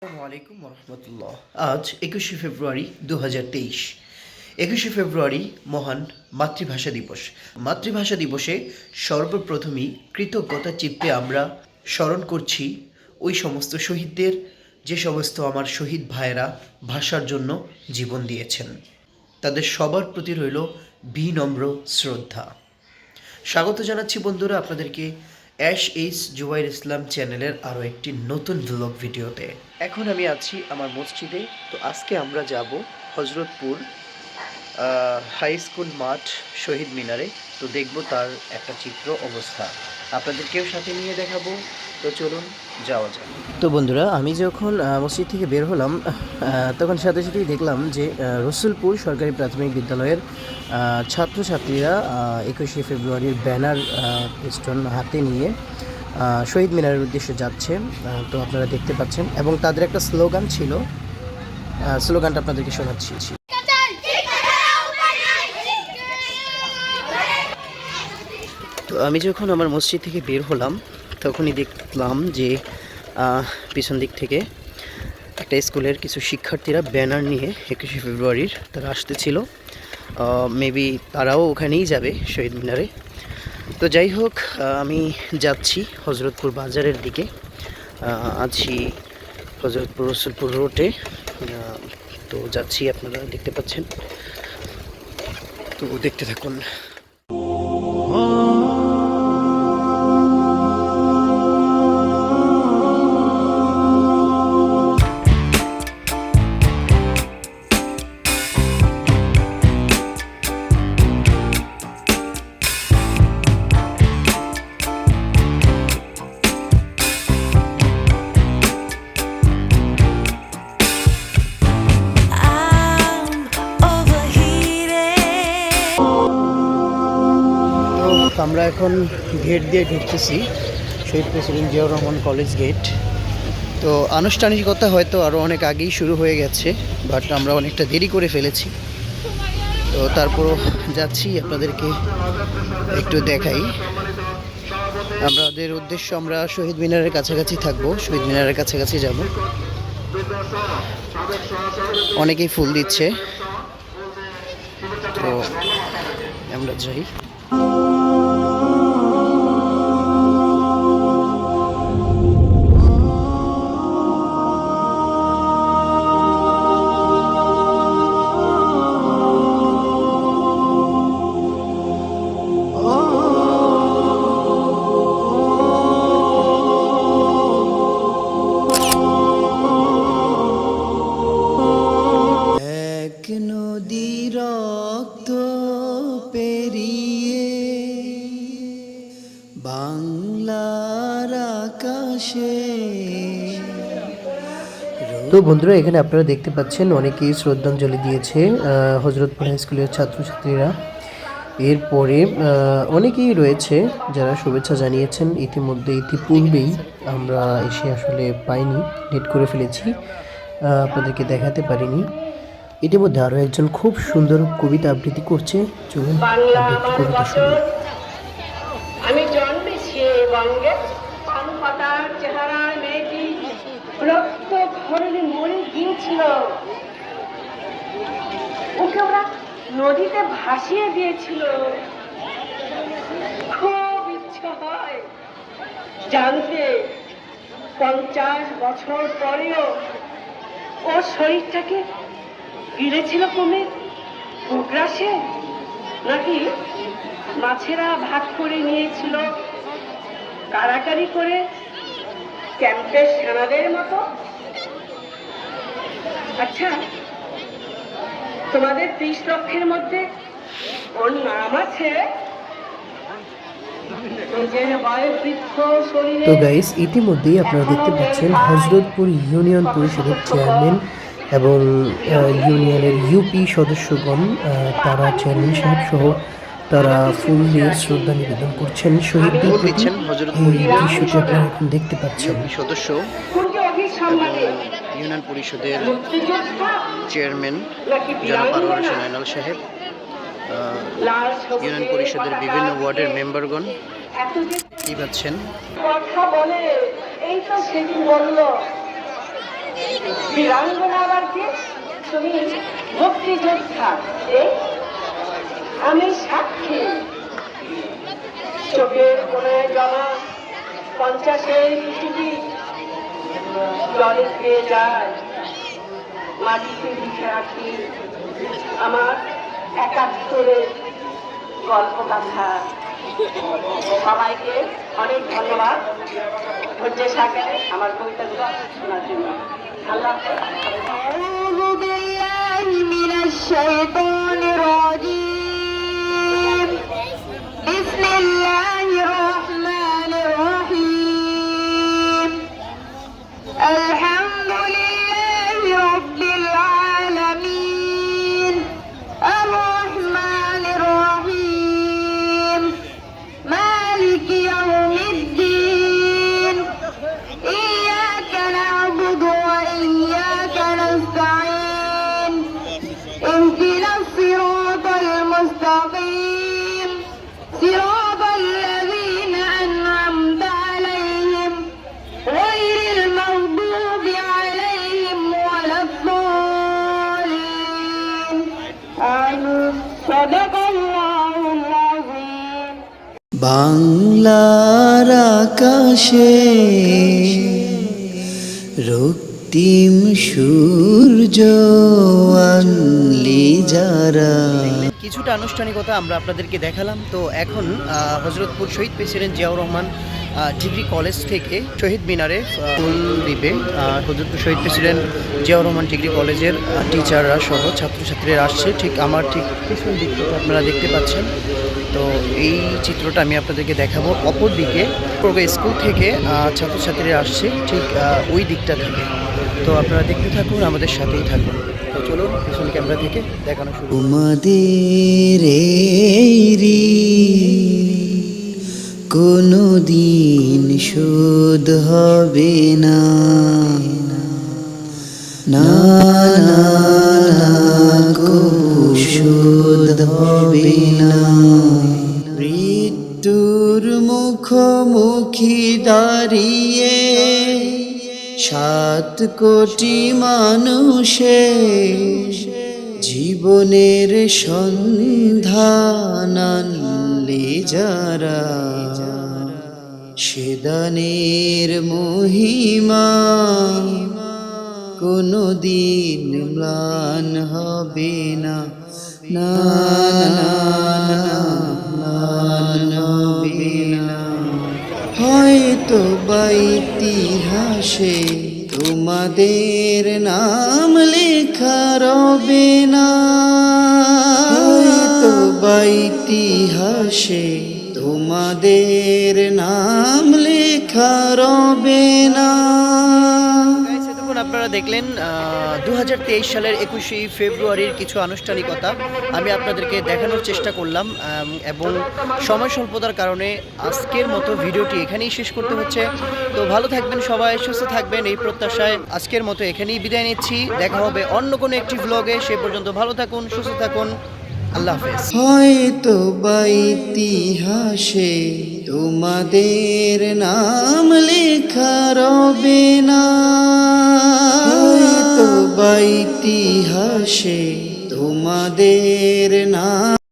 আসসালামু আলাইকুম রহমতুল্লাহ। আজ 21শে ফেব্রুয়ারি 2023। 21শে ফেব্রুয়ারি মহান মাতৃভাষা দিবস। মাতৃভাষা দিবসে সর্বপ্রথমেই কৃতজ্ঞতা চিত্তে আমরা স্মরণ করছি ওই সমস্ত শহীদদের, যে সমস্ত আমার শহীদ ভাইয়েরা ভাষার জন্য জীবন দিয়েছেন। তাদের সবার প্রতি রইল বিনম্র শ্রদ্ধা। স্বাগত জানাচ্ছি বন্ধুরা আপনাদেরকে অ্যাশ এইচ জুবাইর ইসলাম চ্যানেলের আরও একটি নতুন ব্লগ ভিডিওতে। এখন আমি আছি আমার মসজিদে। তো আজকে আমরা যাব হজরতপুর হাই স্কুল মাঠ, শহীদ মিনারে। তো দেখব তার একটা চিত্র অবস্থা, আপনাদেরকেও সাথে নিয়ে দেখাবো। তো চলুন যাওয়া যাক। তো বন্ধুরা, আমি যখন মসজিদ থেকে বের হলাম তখন সাথে সাথেই দেখলাম যে রসুলপুর সরকারি প্রাথমিক বিদ্যালয়ের ছাত্রছাত্রীরা 21শে ফেব্রুয়ারির ব্যানার পিস্টন হাতে নিয়ে শহীদ মিনারের উদ্দেশ্যে যাচ্ছে। তো আপনারা দেখতে পাচ্ছেন, এবং তাদের একটা স্লোগান ছিল, স্লোগানটা আপনাদেরকে শোনাচ্ছি। তো আমি যখন আমার মসজিদ থেকে বের হলাম তখনই দেখলাম যে পিছন দিক থেকে একটা স্কুলের কিছু শিক্ষার্থীরা ব্যানার নিয়ে 21শে ফেব্রুয়ারির তারা আসতেছিল। মেবি তারাও ওখানেই যাবে শহীদ মিনারে। তো যাই হোক, আমি যাচ্ছি হজরতপুর বাজারের দিকে। আছি হজরতপুর রসুলপুর রোডে। তো যাচ্ছি, আপনারা দেখতে পাচ্ছেন। তো দেখতে থাকুন। আমরা এখন গেট দিয়ে ঢুকতেছি, Shahid president Ziaur Rahman college gate. তো আনুষ্ঠানিকতা হয়তো আরও অনেক আগেই শুরু হয়ে গেছে, বাট আমরা অনেকটা দেরি করে ফেলেছি। তো তারপরও যাচ্ছি, আপনাদেরকে একটু দেখাই। আমাদের উদ্দেশ্য, আমরা শহীদ মিনারের কাছাকাছি থাকবো, শহীদ মিনারের কাছাকাছি যাব। অনেকেই ফুল দিচ্ছে, তো আমরা যাই। নদী রক্ত পেরিয়ে বাংলার আকাশে। তো বন্ধুরা, এখানে আপনারা দেখতে পাচ্ছেন অনেকেই শ্রদ্ধাঞ্জলি দিয়েছে হজরতপুর হাই স্কুলের ছাত্রছাত্রীরা। এরপরে অনেকেই রয়েছে যারা শুভেচ্ছা জানিয়েছেন ইতিপূর্বেই আমরা এসে আসলে পাইনি, লেট করে ফেলেছি, আপনাদেরকে দেখাতে পারিনি। ইতিমধ্যে আরও একজন খুব সুন্দর কবিতা আবৃত্তি করছে। চলুন কবিতা শুনুন। আমি জন্মেছি বঙ্গে, পাতার চেহারার মেয়েটি রক্ত ধরনে মরে গিয়েছিল। ওকে ওরা নদীতে ভাসিয়ে দিয়েছিল। খুব ইচ্ছা হয় জানতে 50 বছর পরেও ওর শরীরটাকে গিলেছিল কুমির গ্রাসে, নাকি মাছেরা ভাগ করে নিয়েছিল কারাকারি করে ক্যাম্পের সেনাদের মতো। আচ্ছা, তোমাদের 30 লক্ষের মধ্যে ওর নাম আছে? তো গাইস, ইতিমধ্যেই আপনারা দেখতে পাচ্ছেন হজরতপুর ইউনিয়ন পরিষদের চেয়ারম্যান এবং ইউনিয়নের ইউপি সদস্যগণ, তারা চেয়ারম্যান সাহেব সহ তারা ফুল দিয়ে শ্রদ্ধা নিবেদন করছেন শহীদদের প্রতি। এই দৃশ্যটি আপনারা এখন দেখতে পাচ্ছেন। সদস্য ইউনিয়ন পরিষদের চেয়ারম্যান জনাব আনোয়ার হোসেন আইনাল সাহেব, ইউনিয়ন পরিষদের বিভিন্ন ওয়ার্ডের মেম্বারগণ কি পাচ্ছেন। কথা বলে এই তো সেদিন বলল বীরাঙ্গনা আবার কি? তুমি মুক্তিযোদ্ধা, এই আমি সাক্ষী। চোখের কোণে জমা 50-এর চিঠি জলে খেয়ে যায়, মাটিতে লিখে রাখি আমার 71-এর গল্প কথা। সবাইকে অনেক ধন্যবাদ ধৈর্যের সাথে আমার কবিতাগুলো শোনার জন্য। আল্লাহ أعوذ بالله من الشيطان الرجيم بسم الله الرحمن الرحيم الحمد لله رب العالمين الرحمن الرحيم مالك يوم الدين إياك نعبد وإياك نستعين اهدنا الصراط المستقيم صراط الذين أنعمت عليهم غير المغضوب عليهم ولا الضالين آمين صدق الله العظيم বাংলার আকাশে রক্তিম সূর্য আনলি যারা। কিছুটা আনুষ্ঠানিকতা আমরা আপনাদেরকে দেখালাম। তো এখন Hazratpur Shahid president Ziaur Rahman degree college থেকে শহীদ মিনারে ফুল দিবে হজরতপুর শহীদ প্রেসিডেন্ট জিয়াউর রহমান ডিগ্রি কলেজের টিচাররা সহ ছাত্রছাত্রীরা আসছে। ঠিক আমার ঠিক পিছন দিক থেকে আপনারা দেখতে পাচ্ছেন। তো এই চিত্রটা আমি আপনাদেরকে দেখাবো। অপর দিকে স্কুল থেকে ছাত্রছাত্রীরা আসছে ঠিক ওই দিকটা থেকে। তো আপনারা দেখতে থাকুন, আমাদের সাথেই থাকুন। তো চলুন পিছন ক্যামেরা থেকে দেখানো শুরু। তোমাদের কোনো দিন শোধ হবে না, না না না কবু শোধ হবে না। মৃত্যুর মুখোমুখি দাঁড়িয়ে 7 কোটি মানুষের জীবনের সন্ধান আনলে যারা, সেদানের মহিমা কোনো দিন ম্লান হবে না, না না না ম্লান হবে না। হয়তো বা ইতিহাসে তোমাদের নাম লেখা রবে না, হয়তো বা ইতিহাসে তোমাদের নাম লেখা রবে না। আপনারা দেখলেন 2023 সালের 21শে ফেব্রুয়ারির কিছু আনুষ্ঠানিকতা আমি আপনাদেরকে দেখানোর চেষ্টা করলাম এবং সময় স্বল্পতার কারণে আজকের মতো ভিডিওটি এখানেই শেষ করতে হচ্ছে। তো ভালো থাকবেন সবাই, সুস্থ থাকবেন এই প্রত্যাশায় আজকের মতো এখানেই বিদায় নিচ্ছি। দেখা হবে অন্য কোনো একটি ভ্লগে। সে পর্যন্ত ভালো থাকুন, সুস্থ থাকুন, আল্লাহ হাফেজ। হয়তো বা ইতিহাসে তোমাদের নাম লেখা রবে না, হয়তো বা ইতিহাসে তোমাদের নাম